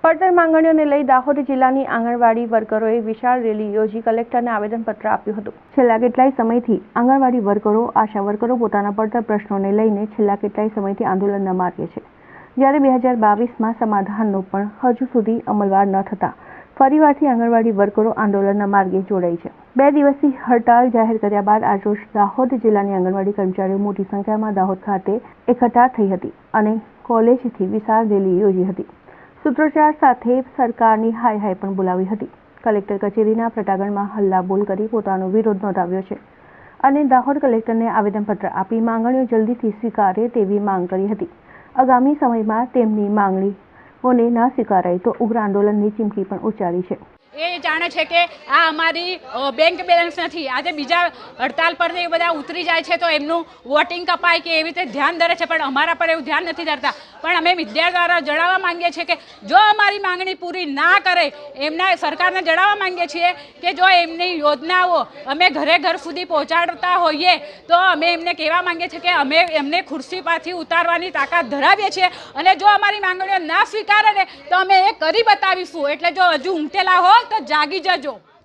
પડતર માંગણીઓને લઈ દાહોદ જિલ્લાની આંગણવાડી વર્કરોએ વિશાળ રેલી યોજી કલેક્ટરને આવેદનપત્ર આપ્યું હતું। છેલ્લા કેટલાય સમયથી આંગણવાડી વર્કરો, આશા વર્કરો પોતાના પડતર પ્રશ્નોને લઈને છેલ્લા કેટલાય સમયથી આંદોલનના માર્ગે છે, જ્યારે 2022માં સમાધાનનો પણ હજુ સુધી અમલવાર ન થતા ફરીવારથી આંગણવાડી વર્કરો આંદોલનના માર્ગે જોડાઈ છે। 2 દિવસથી હડતાળ જાહેર કર્યા બાદ આજરોજ દાહોદ જિલ્લાની આંગણવાડી કર્મચારીઓ મોટી સંખ્યામાં દાહોદ ખાતે એકઠા થઈ હતી અને કોલેજથી વિશાળ રેલી યોજી હતી। સૂત્રોચ્ચાર સાથે સરકારની હાય હાય પણ બોલાવી હતી। કલેક્ટર કચેરીના પ્રટાગણમાં હલ્લાબોલ કરી પોતાનો વિરોધ નોંધાવ્યો છે અને દાહોદ કલેક્ટરને આવેદનપત્ર આપી માંગણીઓ જલ્દીથી સ્વીકારે તેવી માંગ કરી હતી। આગામી સમયમાં તેમની માંગણીઓને ન સ્વીકારાય તો ઉગ્ર આંદોલનની ચીમકી પણ ઉચ્ચારી છે। એ જાણે છે કે આ અમારી બેંક બેલેન્સ નથી। આજે બીજા હડતાલ પર એ બધા ઉતરી જાય છે તો એમનું વોટિંગ કપાય કે એવી રીતે ધ્યાન ધરે છે, પણ અમારા પર એવું ધ્યાન નથી ધરતા। પણ અમે મીડિયા દ્વારા જણાવવા માંગીએ છીએ કે જો અમારી માંગણી પૂરી ના કરે, એમના સરકારને જણાવવા માંગીએ છીએ કે જો એમની યોજનાઓ અમે ઘરે ઘર સુધી પહોંચાડતા હોઈએ તો અમે એમને કહેવા માંગીએ છીએ કે અમે એમને ખુરશી પરથી ઉતારવાની તાકાત ધરાવીએ છીએ અને જો અમારી માંગણીઓ ના સ્વીકારે ને તો અમે એ કરી બતાવીશું। એટલે જો હજુ ઊંઘેલા હો તો જાગી જજો।